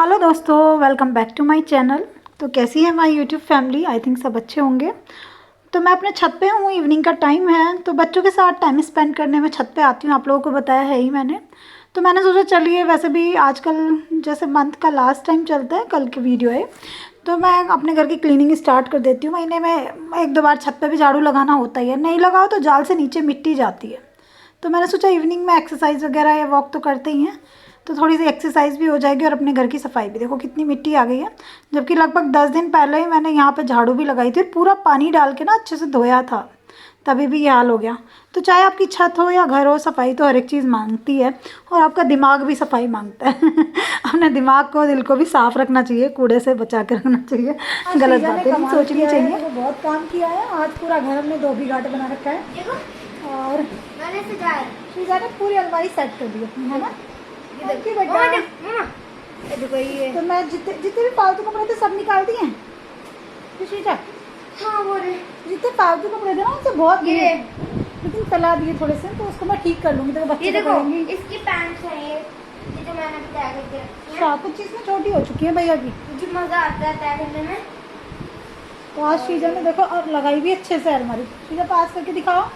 Hello दोस्तों, welcome back to my channel. तो कैसी है हमारी यूट्यूब फैमिली? आई थिंक सब अच्छे होंगे। तो मैं अपने छत पे हूँ, इवनिंग का टाइम है, तो बच्चों के साथ टाइम स्पेंड करने में छत पे आती हूँ। आप लोगों को बताया है ही मैंने। तो मैंने सोचा चलिए, वैसे भी आजकल जैसे मंथ का लास्ट टाइम चलता है, कल की वीडियो है, तो मैं अपने घर की क्लीनिंग स्टार्ट कर देती हूँ। महीने में एक दो बार छत पे भी झाड़ू लगाना होता ही है, नहीं लगाओ तो जाल से नीचे मिट्टी जाती है। तो मैंने सोचा इवनिंग में एक्सरसाइज वगैरह या वॉक तो करते ही हैं, तो थोड़ी सी एक्सरसाइज भी हो जाएगी और अपने घर की सफाई भी। देखो कितनी मिट्टी आ गई है, जबकि लगभग 10 दिन पहले ही मैंने यहाँ पे झाड़ू भी लगाई थी, पूरा पानी डाल के ना अच्छे से धोया था, तभी भी ये हाल हो गया। तो चाहे आपकी छत हो या घर हो, सफाई तो हर एक चीज़ मांगती है, और आपका दिमाग भी सफाई मांगता है। अपने दिमाग को, दिल को भी साफ रखना चाहिए, कूड़े से बचा कर रखना चाहिए, गलत बातें नहीं सोचनी चाहिए। तो बहुत काम किया है आज, पूरा घर में धोबी घाट बना रखा है, और मैंने सजाया ने पूरी अलमारी सेट कर दी अपनी, है ना? देखिए बेटा, देखो ये तो मैं जितने भी फालतू कपड़े थे सब निकाल दिए हैं। हाँ वो रहे, जितने फालतू कपड़े थे ना उनसे बहुत दिए, लेकिन फैला दिए थोड़े से, तो उसको मैं ठीक कर लूंगी। तो बच्चे देखो इसकी पैंट है ये जो मैंने तय करके रखी है। कुछ चीज़ में छोटी हो चुकी है भैया की, मुझे मजा आता है तय करने में। तो आज शीजा ने देखो और लगाई भी अच्छे से अलमारी। शीजा पास करके दिखाओ,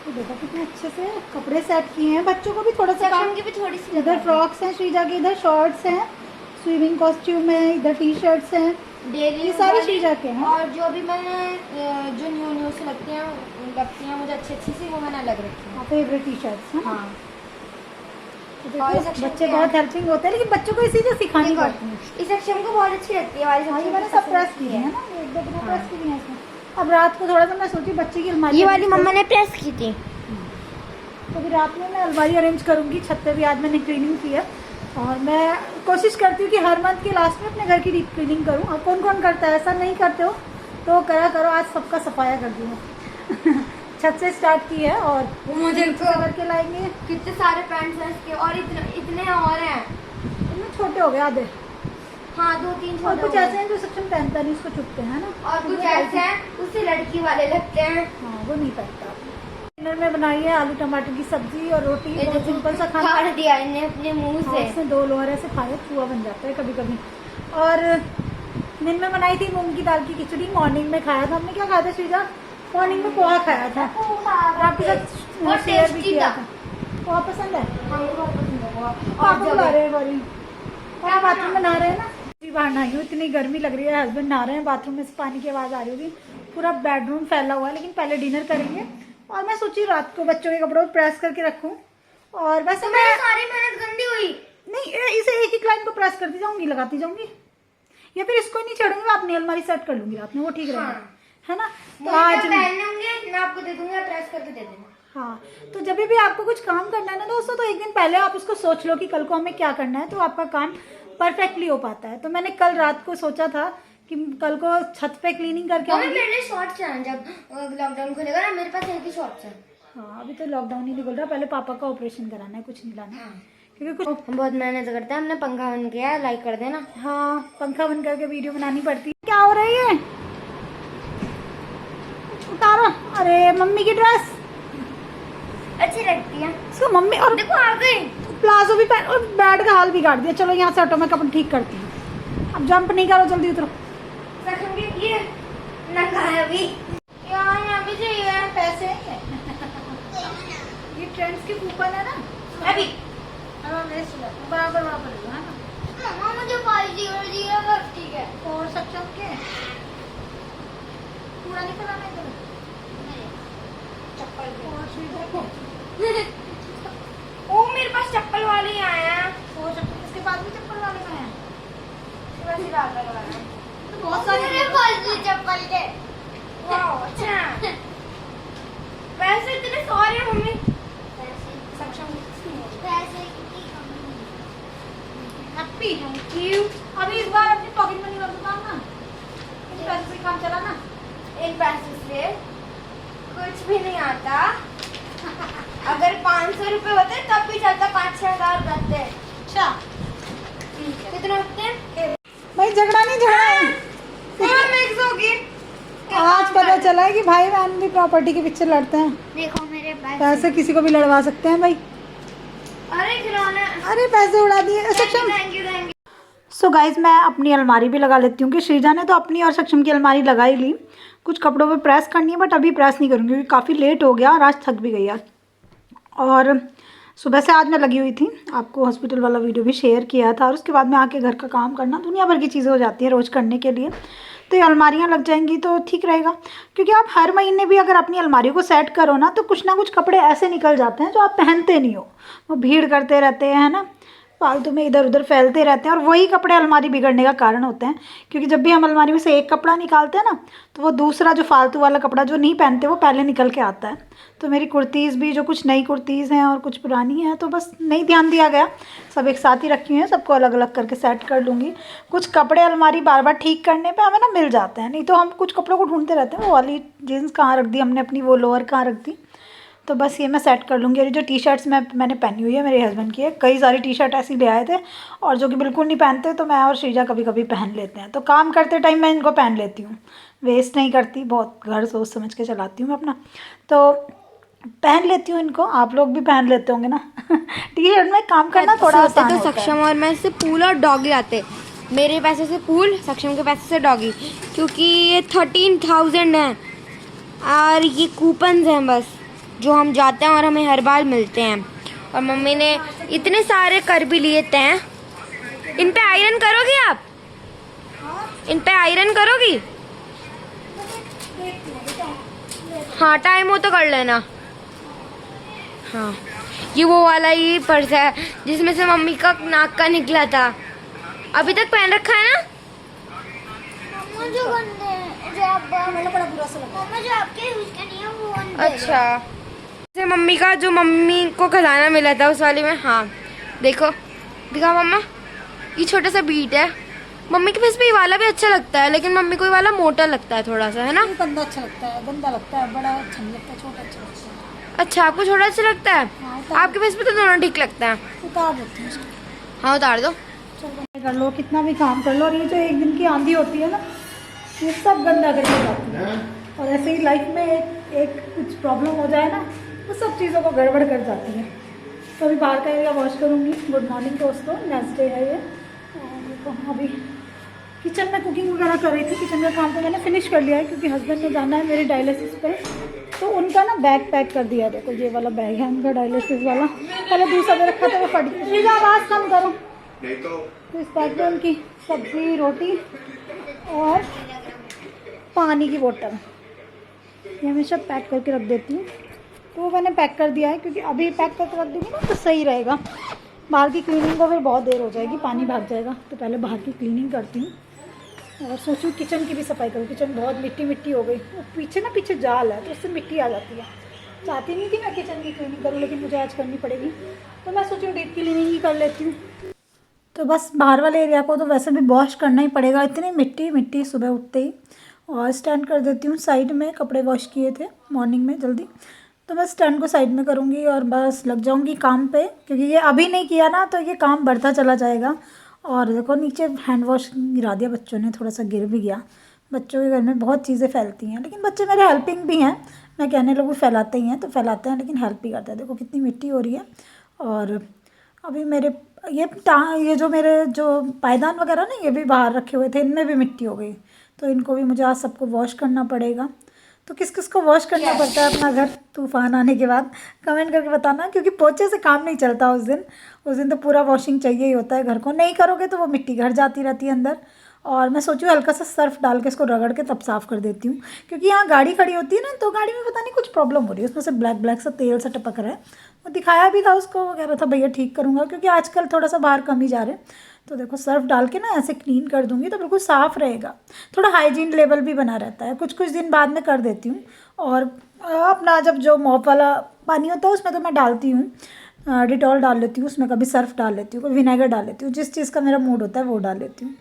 देखो कितने अच्छे से कपड़े सेट किए हैं। बच्चों को भी थोड़ा सा काम की भी थोड़ी सी, इधर फ्रॉक्स हैं श्रीजा की, इधर शॉर्ट्स हैं, स्विमिंग कॉस्ट्यूम है, इधर टी शर्ट्स हैं, डेली सारी श्रीजा के हैं। और जो भी मैंने जो न्यू से लगती हैं मुझे अच्छी सी, वो मैंने अलग रखी है। फेवरेट टी शर्ट्स हैं। हाँ, तो बच्चे बहुत हेल्पिंग होते हैं, लेकिन बच्चों को इसी चीज़ सिखानी पड़ती है। इस सेक्शन को बहुत अच्छी लगती है वाली। मैंने सब प्रेस किए हैं ना, एक दो प्रेस किए हैं इसमें। अब रात को थोड़ा सा मैं सोची बच्चे की अलमारी, ये वाली मम्मा ने प्रेस की थी, तो फिर रात में मैं अलमारी अरेंज करूँगी। छत पे भी आज मैंने क्लीनिंग की है, और मैं कोशिश करती हूँ कि हर मंथ के लास्ट में अपने घर की डीप क्लीनिंग करूँ। और कौन कौन करता है, ऐसा नहीं करते हो तो करा करो। आज सबका सफाया कर दूँगा। छत से स्टार्ट की है, और वो मुझे करके लाएंगे। कितने सारे पैंट्स हैं इसके, और इतने और हैं, इतने छोटे हो गए आधे। हाँ 2-3 और कुछ ऐसे हैं जो सेक्शन पहनता नहीं, उसको चुपते हैं ना, और कुछ ऐसे हैं उससे लड़की वाले लगते हैं। हाँ वो नहीं पहनता। डिनर में बनाई है आलू टमाटर की सब्जी और रोटी, बहुत सिंपल सा खाना। खा दिया इन्हें अपने मुंह से। इसमें 2 लोहर ऐसे खाए, चूहा बन जाता है कभी कभी। और दिन में बनाई थी मूंग की दाल की खिचड़ी, मॉर्निंग में खाया था हमने। क्या खाया था श्रीजा? मॉर्निंग में पोहा खाया था, और आपके साथ शेयर भी किया था। पोहा पसंद है? पापा बुला रहे हैं बारी, और बाथरूम में नहा रहे हैं ना। बाहर नहाई हूँ, इतनी गर्मी लग रही है, हस्बैंड नहा रहे हैं, बाथरूम में से पानी की आवाज़ आ रही होगी। पूरा बेडरूम फैला हुआ है, लेकिन पहले डिनर करेंगे। और मैं सोची रात को बच्चों के कपड़ों को प्रेस करके रखूं। और वैसे मैं सारी मेहनत गंदी हुई नहीं, इसे एक एक लाइन को प्रेस करती जाऊंगी, लगाती जाऊंगी, या फिर इसको नहीं छोड़ूंगी। मैं अपनी अलमारी सेट कर लूंगी रात में, वो ठीक रहेगा, है ना? तो आज पहनने होंगे, मैं आपको दे दूंगा, प्रेस करके दे देना। हाँ, तो जब भी आपको कुछ काम करना है ना दोस्तों, तो एक दिन पहले आप उसको सोच लो कि कल को हमें क्या करना है, तो आपका काम परफेक्टली हो पाता है। तो मैंने कल रात को सोचा था कि कल को छत पे क्लीनिंग करके मेरे शॉर्ट्स हैं, जब लॉकडाउन खुलेगा ना मेरे पास एक ही शॉर्ट्स हैं। हाँ, अभी तो लॉकडाउन ही नहीं खुल रहा, पहले पापा का ऑपरेशन कराना है, कुछ नहीं लाना। हाँ। क्योंकि कुछ हम बहुत मेहनत करते हैं। हमने पंखा बंद किया है, लाइक कर देना। हाँ, पंखा बंद करके वीडियो बनानी पड़ती है। क्या हो रही है? उतारो। अरे मम्मी की ड्रेस अच्छी लगती है इसको मम्मी। और देखो आ गई प्लाजो भी पहन, और बेड का हाल बिगाड़ दिया। चलो यहाँ से हटो, मैं कपड़े ठीक करती हूँ। अब जंप नहीं करो, जल्दी उतरो। ये नंगा है अभी यार, अभी चाहिए पैसे ये ट्रेंड्स के कूपन है ना अभी। बराबर है ना? मम्मा मुझे 50 है, और सक्षम के पूरा नहीं कराना इधर। चप्पल देखो ओ मेरे पास चप्पल वाले ही आए हैं। और इसके बाद भी चप्पल वाले में है, तो बहुत सारे चप्पल के। अच्छा वैसे इतने सारे हैं मम्मी। सक्षम हैप्पी थैंक यू। अभी इस बार अपनी पॉकेट मनी रख दूंगा ना, इन पैसे से काम चला ना। इन पैसों से कुछ भी नहीं आता। अगर 500 रुपए होते तब भी चलता, 5-6 हजार करते। अच्छा कितने होते हैं भाई? झगड़ा नहीं, झगड़ा है। मिक्स होगी। आज पता चला है कि भाई बहन भी प्रॉपर्टी के पीछे लड़ते हैं। देखो मेरे पैसे किसी को भी लड़वा सकते हैं भाई। अरे खिलौने, अरे पैसे उड़ा दिए सक्षम। Thank you. सो गाइज मैं अपनी अलमारी भी लगा लेती हूँ कि श्रीजा ने तो अपनी और सक्षम की अलमारी लगा ही ली। कुछ कपड़ों पे प्रेस करनी है बट अभी प्रेस नहीं करूँगी क्योंकि काफ़ी लेट हो गया और आज थक भी गई आज। और सुबह से आज मैं लगी हुई थी, आपको हॉस्पिटल वाला वीडियो भी शेयर किया था। और उसके बाद में आके घर का काम करना, दुनिया भर की चीज़ें हो जाती हैं रोज़ करने के लिए। तो ये अलमारियाँ लग जाएंगी तो ठीक रहेगा, क्योंकि आप हर महीने भी अगर अपनी अलमारी को सेट करो ना तो कुछ ना कुछ कपड़े ऐसे निकल जाते हैं जो आप पहनते नहीं हो। वो भीड़ करते रहते हैं, है ना, फालतू में इधर उधर फैलते रहते हैं और वही कपड़े अलमारी बिगड़ने का कारण होते हैं। क्योंकि जब भी हम अलमारी में से एक कपड़ा निकालते हैं ना तो वो दूसरा जो फालतू वाला कपड़ा जो नहीं पहनते वो पहले निकल के आता है। तो मेरी कुर्तीज़ भी, जो कुछ नई कुर्तीज़ हैं और कुछ पुरानी हैं, तो बस नहीं ध्यान दिया गया, सब एक साथ ही रखी हुई हैं, सबको अलग अलग करके सेट कर लूँगी। कुछ कपड़े अलमारी बार बार ठीक करने पर हमें ना मिल जाते हैं, नहीं तो हम कुछ कपड़ों को ढूंढते रहते हैं, वो वाली जीन्स कहाँ रख दी हमने अपनी, वो लोअर कहाँ रख दी। तो बस ये मैं सेट कर लूँगी। और ये जो टी शर्ट्स मैंने पहनी हुई है मेरे हस्बैंड की है, कई सारी टी शर्ट ऐसी ले आए थे और जो कि बिल्कुल नहीं पहनते, तो मैं और श्रीजा कभी कभी पहन लेते हैं। तो काम करते टाइम मैं इनको पहन लेती हूँ, वेस्ट नहीं करती, बहुत घर सोच समझ के चलाती हूँ मैं अपना, तो पहन लेती हूँ इनको। आप लोग भी पहन लेते होंगे ना टी शर्ट में काम करना थोड़ा आसान तो होता है। सक्षम और मैं से पूल और डॉगी आते, मेरे पैसे से पूल, सक्षम के पैसे से डॉगी, क्योंकि ये 13,000 है और ये कूपन्स हैं बस जो हम जाते हैं और हमें हर बार मिलते हैं। और मम्मी ने इतने सारे कर भी लिए तय। इन पे आयरन करोगी आप? इन पे आयरन करोगी? हाँ टाइम हो तो कर लेना। हाँ ये वो वाला ही पर्स है जिसमें से मम्मी का नाक का निकला था, अभी तक पहन रखा है ना? जो गंदे जो आप बड़ा बुरा सा लगा मम्मा, जो आपके यूज के नहीं है वो गंदे। अच्छा, जैसे मम्मी का जो मम्मी को खजाना मिला था उस वाले में। हाँ देखो, दिखा मम्मा, ये छोटा सा बीट है। मम्मी के फेस पे ये वाला भी अच्छा लगता है, लेकिन मम्मी को ये वाला मोटा लगता है थोड़ा सा, है ना? गंदा अच्छा लगता है, गंदा लगता है, बड़ा अच्छा नहीं लगता, छोटा अच्छा लगता है। अच्छा आपको छोटा अच्छा लगता है? हाँ, आपके फेस पे तो दोनों ठीक लगता है। उतार देती हूँ इसको। हाँ उतार दो। चलो कर लो, कितना भी काम कर लो, और ये जो एक दिन की आंधी होती है ना, ये सब गंदा करके जाती है। और ऐसे ही लाइफ में एक कुछ प्रॉब्लम हो जाए ना तो सब चीज़ों को गड़बड़ कर जाती है। तो अभी बाहर का एरिया वॉश करूँगी। गुड मॉर्निंग दोस्तों, नेक्स्ट डे है ये। और देखो अभी किचन में कुकिंग वगैरह कर रही थी। किचन का काम तो मैंने फिनिश कर लिया है क्योंकि हस्बैंड ने जाना है मेरे डायलिसिस पे, तो उनका ना बैग पैक कर दिया। देखो ये वाला बैग है उनका डायलिसिस वाला, पहले दूसरा में रखा था वो फट गया। प्लीज़ आवाज़ कम करो। तो इस बैग में उनकी सब्जी, रोटी और पानी की बोतल ये हमेशा पैक करके रख देती हूँ। तो वो मैंने पैक कर दिया है क्योंकि अभी पैक करके रख दूँगी ना तो सही रहेगा। बाहर की क्लीनिंग को फिर बहुत देर हो जाएगी, पानी भाग जाएगा, तो पहले बाहर की क्लीनिंग करती हूँ। और सोचूँ किचन की भी सफाई करूँ। किचन बहुत मिट्टी मिट्टी हो गई, पीछे ना पीछे जाल है तो उससे मिट्टी आ जाती है। चाहती नहीं थी मैं किचन की क्लीनिंग करूँ, लेकिन मुझे आज करनी पड़ेगी, तो मैं सोचूँ डीप क्लीनिंग ही कर लेती हूँ। तो बस बाहर वाले एरिया को तो वैसे भी वॉश करना ही पड़ेगा, इतनी मिट्टी मिट्टी सुबह उठते ही। और स्टैंड कर देती हूँ साइड में, कपड़े वॉश किए थे मॉर्निंग में जल्दी, तो बस स्टैंड को साइड में करूँगी और बस लग जाऊँगी काम पे, क्योंकि ये अभी नहीं किया ना तो ये काम बढ़ता चला जाएगा। और देखो नीचे हैंड वॉश गिरा दिया बच्चों ने, थोड़ा सा गिर भी गया। बच्चों के घर में बहुत चीज़ें फैलती हैं, लेकिन बच्चे मेरे हेल्पिंग भी हैं। मैं कहने लगूँ फैलाते ही हैं तो फैलाते हैं, लेकिन हेल्प भी करते हैं। देखो कितनी मिट्टी हो रही है। और अभी मेरे ये जो मेरे जो पायदान वगैरह ना ये भी बाहर रखे हुए थे, इनमें भी मिट्टी हो गई, तो इनको भी मुझे आज सबको वॉश करना पड़ेगा। तो किस किस को वॉश करना पड़ता है अपना घर तूफान आने के बाद, कमेंट करके बताना, क्योंकि पोछे से काम नहीं चलता उस दिन तो पूरा वॉशिंग चाहिए ही होता है घर को। नहीं करोगे तो वो मिट्टी घर जाती रहती है अंदर। और मैं सोचूँ हल्का सा सर्फ डाल के इसको रगड़ के तब साफ़ कर देती हूँ, क्योंकि यहाँ गाड़ी खड़ी होती है ना, तो गाड़ी में पता नहीं कुछ प्रॉब्लम हो रही है, उसमें से ब्लैक ब्लैक सा तेल सा टपक रहा है। वो दिखाया भी था उसको, वो कह रहा था भैया ठीक करूँगा, क्योंकि आजकल थोड़ा सा बाहर कम ही जा रहे हैं। तो देखो सर्फ डाल के ना ऐसे क्लीन कर दूँगी तो बिल्कुल साफ़ रहेगा, थोड़ा हाइजीन लेवल भी बना रहता है। कुछ कुछ दिन बाद में कर देती हूँ। और अपना जब जो मॉप वाला पानी होता है उसमें तो मैं डालती हूँ, डिटॉल डाल लेती हूँ उसमें, कभी सर्फ डाल लेती हूँ, कभी विनेगर डाल लेती हूँ, जिस चीज़ का मेरा मूड होता है वो डाल लेती हूँ।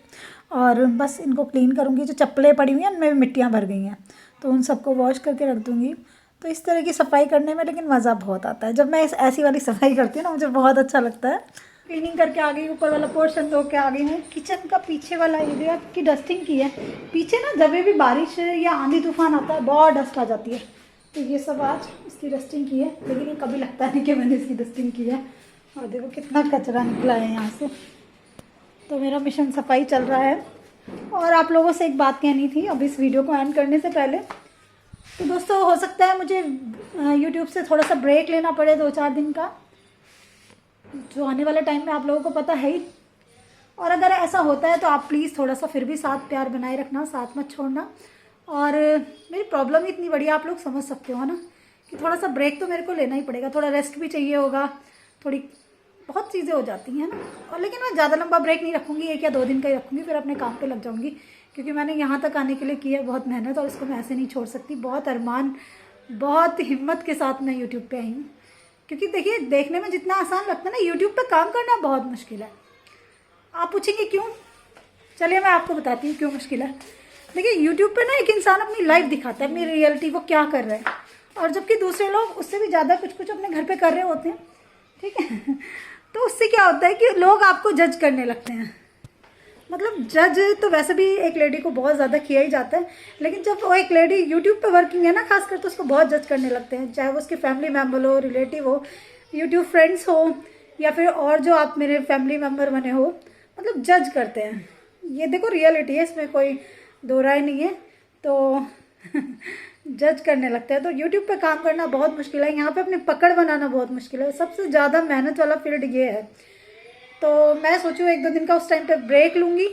और बस इनको क्लीन करूँगी। जो चप्पलें पड़ी हुई हैं उनमें भी मिट्टियाँ भर गई हैं, तो उन सबको वॉश करके रख दूँगी। तो इस तरह की सफाई करने में लेकिन मज़ा बहुत आता है। जब मैं ऐसी वाली सफाई करती हूँ ना मुझे बहुत अच्छा लगता है। क्लीनिंग करके आ गई, ऊपर वाला पोर्शन धो के आ गई हूँ। किचन का पीछे वाला एरिया की डस्टिंग की है। पीछे ना जब भी बारिश या आंधी तूफान आता है बहुत डस्ट आ जाती है, तो ये सब आज इसकी डस्टिंग की है, लेकिन ये कभी लगता नहीं कि मैंने इसकी डस्टिंग की है। और देखो कितना कचरा निकला है यहाँ से। तो मेरा मिशन सफाई चल रहा है। और आप लोगों से एक बात कहनी थी अब इस वीडियो को एंड करने से पहले। तो दोस्तों हो सकता है मुझे यूट्यूब से थोड़ा सा ब्रेक लेना पड़े 2-4 दिन का, जो आने वाले टाइम में आप लोगों को पता है ही। और अगर ऐसा होता है तो आप प्लीज़ थोड़ा सा फिर भी साथ प्यार बनाए रखना, साथ मत छोड़ना। और मेरी प्रॉब्लम ही इतनी बड़ी, आप लोग समझ सकते हो ना, कि थोड़ा सा ब्रेक तो मेरे को लेना ही पड़ेगा, थोड़ा रेस्ट भी चाहिए होगा, थोड़ी बहुत चीज़ें हो जाती हैं ना। और लेकिन मैं ज़्यादा लंबा ब्रेक नहीं रखूँगी, 1 या 2 दिन का ही रखूँगी, फिर अपने काम पे लग जाऊँगी। क्योंकि मैंने यहाँ तक आने के लिए की है बहुत मेहनत, और इसको मैं ऐसे नहीं छोड़ सकती। बहुत अरमान, बहुत हिम्मत के साथ मैं यूट्यूब पे आई हूँ। क्योंकि देखिए, देखने में जितना आसान लगता है ना, यूट्यूब पे काम करना बहुत मुश्किल है। आप पूछेंगे क्यों? चलिए मैं आपको बताती हूँ क्यों मुश्किल है। देखिए, यूट्यूब पे ना एक इंसान अपनी लाइफ दिखाता है, अपनी रियलिटी, वो क्या कर रहा है। और जबकि दूसरे लोग उससे भी ज़्यादा कुछ कुछ अपने घर पे कर रहे होते हैं, ठीक है। तो उससे क्या होता है कि लोग आपको जज करने लगते हैं। मतलब जज तो वैसे भी एक लेडी को बहुत ज़्यादा किया ही जाता है, लेकिन जब वो एक लेडी यूट्यूब पे वर्किंग है ना, खासकर, तो उसको बहुत जज करने लगते हैं। चाहे वो उसके फैमिली मेम्बर हो, रिलेटिव हो, यूट्यूब फ्रेंड्स हो, या फिर और जो आप मेरे फैमिली मेम्बर बने हो, मतलब जज करते हैं। ये देखो रियलिटी है, इसमें कोई दो राय नहीं है। तो जज करने लगता है। तो यूट्यूब पे काम करना बहुत मुश्किल है, यहाँ पे अपनी पकड़ बनाना बहुत मुश्किल है। सबसे ज़्यादा मेहनत वाला फील्ड ये है। तो मैं सोचूँ 1-2 दिन का उस टाइम पे ब्रेक लूँगी,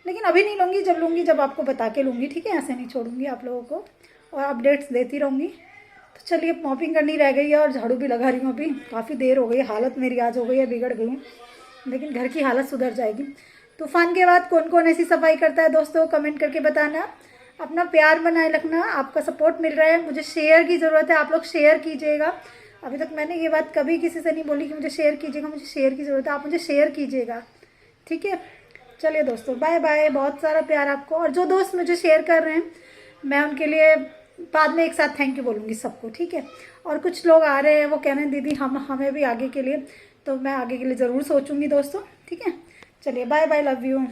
लेकिन अभी नहीं लूँगी, जब लूँगी जब आपको बता के लूँगी, ठीक है। ऐसे नहीं छोड़ूंगी आप लोगों को, और अपडेट्स देती रहूँगी। तो चलिए, मॉपिंग करनी रह गई है और झाड़ू भी लगा रही हूँ। अभी काफ़ी देर हो गई, हालत मेरी आज हो गई है, बिगड़ गई है, लेकिन घर की हालत सुधर जाएगी। तूफान के बाद कौन कौन ऐसी सफाई करता है दोस्तों, कमेंट करके बताना। अपना प्यार बनाए रखना, आपका सपोर्ट मिल रहा है, मुझे शेयर की ज़रूरत है, आप लोग शेयर कीजिएगा। अभी तक मैंने ये बात कभी किसी से नहीं बोली कि मुझे शेयर कीजिएगा, मुझे शेयर की ज़रूरत है, आप मुझे शेयर कीजिएगा, ठीक है। चलिए दोस्तों, बाय बाय, बहुत सारा प्यार आपको। और जो दोस्त मुझे शेयर कर रहे हैं, मैं उनके लिए बाद में एक साथ थैंक यू बोलूँगी सबको, ठीक है। और कुछ लोग आ रहे हैं, वो कह रहे हैं दीदी हमें भी आगे के लिए, तो मैं आगे के लिए ज़रूर सोचूंगी दोस्तों, ठीक है। चलिए बाय बाय, लव यू।